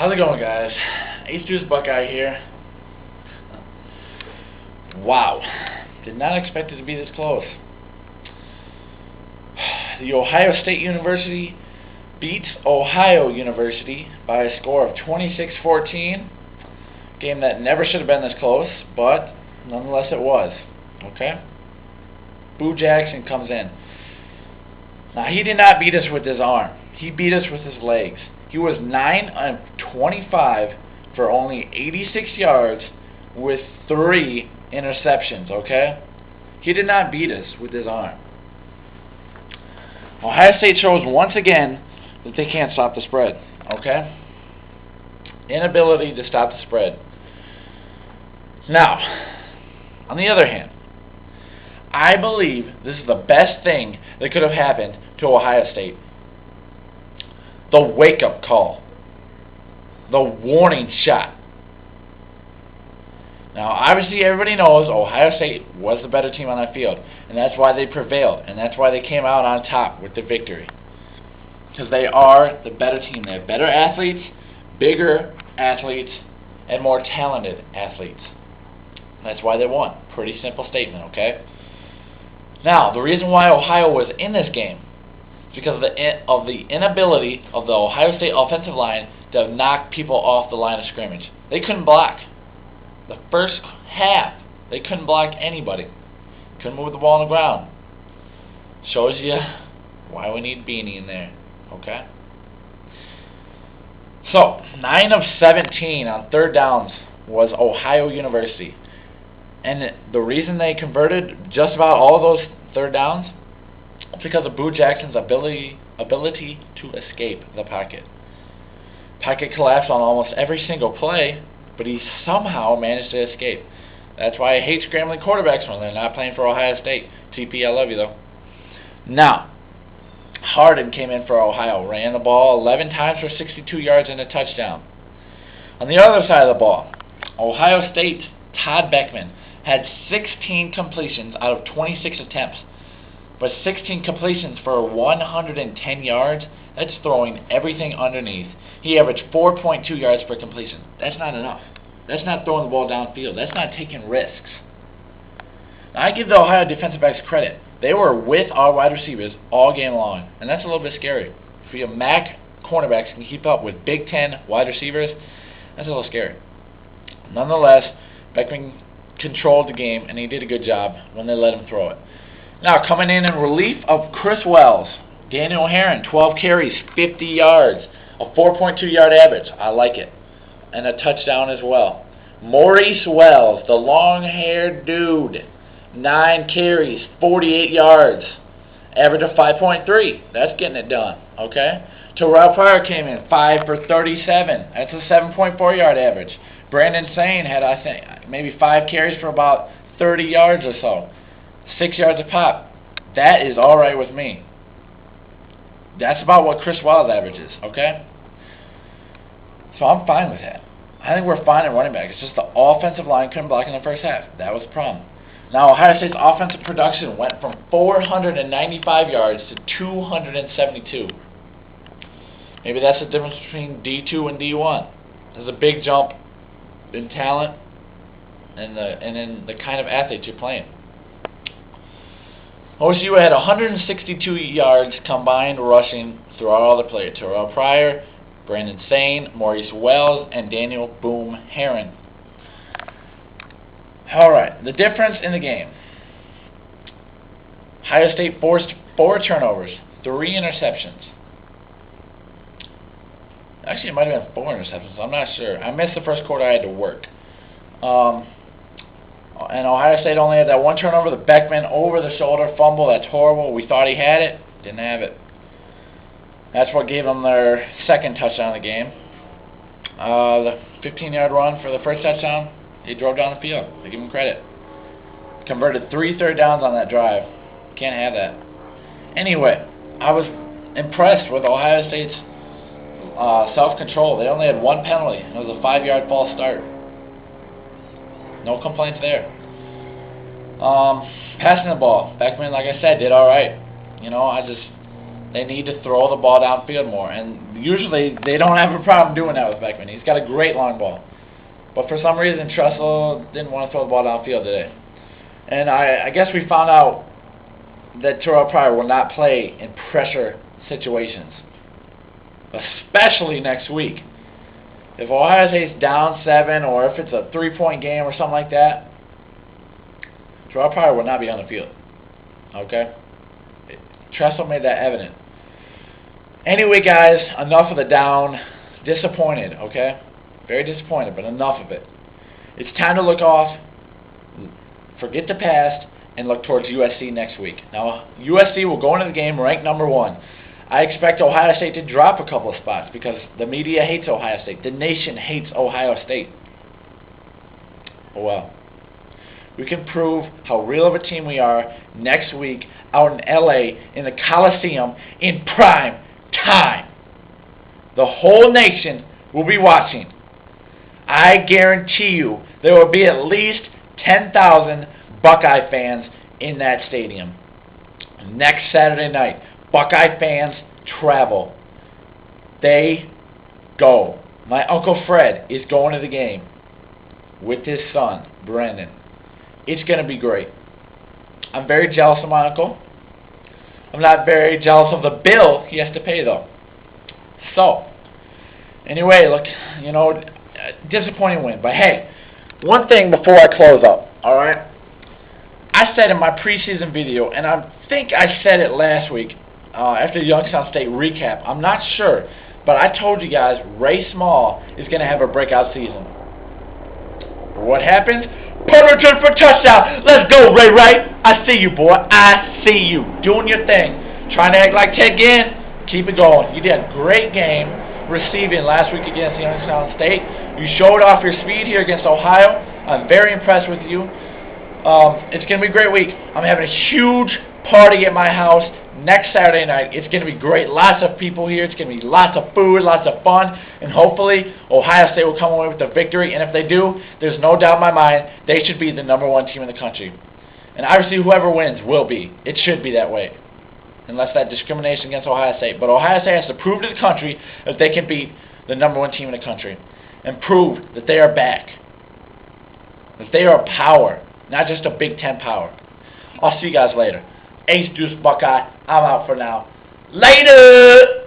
How's it going, guys? H2's Buckeye here. Wow. Did not expect it to be this close. The Ohio State University beats Ohio University by a score of 26-14. Game that never should have been this close, but nonetheless it was. Okay? Boo Jackson comes in. Now, he did not beat us with his arm. He beat us with his legs. He was 9 of 25 for only 86 yards with 3 interceptions, okay? He did not beat us with his arm. Ohio State shows once again that they can't stop the spread, okay? Inability to stop the spread. Now, on the other hand, I believe this is the best thing that could have happened to Ohio State. The wake-up call. The warning shot. Now, obviously, everybody knows Ohio State was the better team on that field, and that's why they prevailed, and that's why they came out on top with the victory. Because they are the better team. They have better athletes, bigger athletes, and more talented athletes. That's why they won. Pretty simple statement, okay? Now, the reason why Ohio was in this game is because of the inability of the Ohio State offensive line to knock people off the line of scrimmage. They couldn't block. The first half, they couldn't block anybody. Couldn't move the ball on the ground. Shows you why we need Beanie in there, okay? So, 9 of 17 on third downs was Ohio University. And the reason they converted just about all of those third downs is because of Boo Jackson's ability to escape the pocket. Pocket collapsed on almost every single play, but he somehow managed to escape. That's why I hate scrambling quarterbacks when they're not playing for Ohio State. TP, I love you, though. Now, Harden came in for Ohio, ran the ball 11 times for 62 yards and a touchdown. On the other side of the ball, Ohio State's Todd Beckman had 16 completions out of 26 attempts. But 16 completions for 110 yards, that's throwing everything underneath. He averaged 4.2 yards per completion. That's not enough. That's not throwing the ball downfield. That's not taking risks. Now, I give the Ohio defensive backs credit. They were with our wide receivers all game long, and that's a little bit scary. If your MAC cornerbacks can keep up with Big Ten wide receivers, that's a little scary. Nonetheless, Beckman controlled the game, and he did a good job when they let him throw it. Now, coming in relief of Chris Wells, Daniel Herron, 12 carries, 50 yards, a 4.2 yard average. I like it. And a touchdown as well. Maurice Wells, the long-haired dude, 9 carries, 48 yards, average of 5.3. That's getting it done, okay? Terrell Pryor came in, 5 for 37. That's a 7.4 yard average. Brandon Sane had, I think, maybe 5 carries for about 30 yards or so. 6 yards a pop. That is all right with me. That's about what Chris Wells averages, okay? So I'm fine with that. I think we're fine at running back. It's just the offensive line couldn't block in the first half. That was the problem. Now, Ohio State's offensive production went from 495 yards to 272. Maybe that's the difference between D2 and D1. There's a big jump in talent and in the kind of athletes you're playing. OSU had 162 yards combined rushing throughout all the players. Terrell Pryor, Brandon Sane, Maurice Wells, and Daniel Boom Herron. Alright, the difference in the game. Ohio State forced 4 turnovers, 3 interceptions. Actually, it might have been 4 interceptions. I'm not sure. I missed the first quarter. I had to work. And Ohio State only had that 1 turnover, the Beckman over-the-shoulder fumble. That's horrible. We thought he had it. Didn't have it. That's what gave them their second touchdown of the game. The 15-yard run for the first touchdown, he drove down the field. I give him credit. Converted 3 third downs on that drive. Can't have that. Anyway, I was impressed with Ohio State's self-control. They only had 1 penalty. It was a 5-yard false start. No complaints there. Passing the ball, Beckman, like I said, did all right. You know, They need to throw the ball downfield more, and usually they don't have a problem doing that with Beckman. He's got a great long ball. But for some reason, Tressel didn't want to throw the ball downfield today. And I guess we found out that Terrell Pryor will not play in pressure situations, especially next week. If Ohio State's down 7 or if it's a 3-point game or something like that, Terrell Pryor will not be on the field. Okay? Tressel made that evident. Anyway, guys, enough of the down. Disappointed, okay? Very disappointed, but enough of it. It's time to look off, forget the past, and look towards USC next week. Now, USC will go into the game ranked number 1. I expect Ohio State to drop a couple of spots because the media hates Ohio State. The nation hates Ohio State. Well, we can prove how real of a team we are next week out in LA in the Coliseum in prime time. The whole nation will be watching. I guarantee you there will be at least 10,000 Buckeye fans in that stadium. Next Saturday night, Buckeye fans travel. They go. My Uncle Fred is going to the game with his son, Brandon. It's going to be great. I'm very jealous of my uncle. I'm not very jealous of the bill he has to pay, though. So, anyway, look, you know, disappointing win. But hey, one thing before I close up, all right? I said in my preseason video, and I think I said it last week after the Youngstown State recap. I'm not sure, but I told you guys Ray Small is going to have a breakout season. What happens? Punt return for touchdown. Let's go, Ray Ray. I see you, boy. I see you doing your thing. Trying to act like Ted Ginn. Keep it going. You did a great game receiving last week against Youngstown State. You showed off your speed here against Ohio. I'm very impressed with you. It's going to be a great week. I'm having a huge party at my house next Saturday night. It's going to be great. Lots of people here. It's going to be lots of food, lots of fun, and hopefully Ohio State will come away with the victory. And if they do, there's no doubt in my mind they should be the number 1 team in the country. And obviously whoever wins will be. It should be that way, unless that discrimination against Ohio State. But Ohio State has to prove to the country that they can beat the number 1 team in the country and prove that they are back, that they are a power, not just a Big Ten power. I'll see you guys later. Ace Deuce Buckeye, I'm out for now. Later!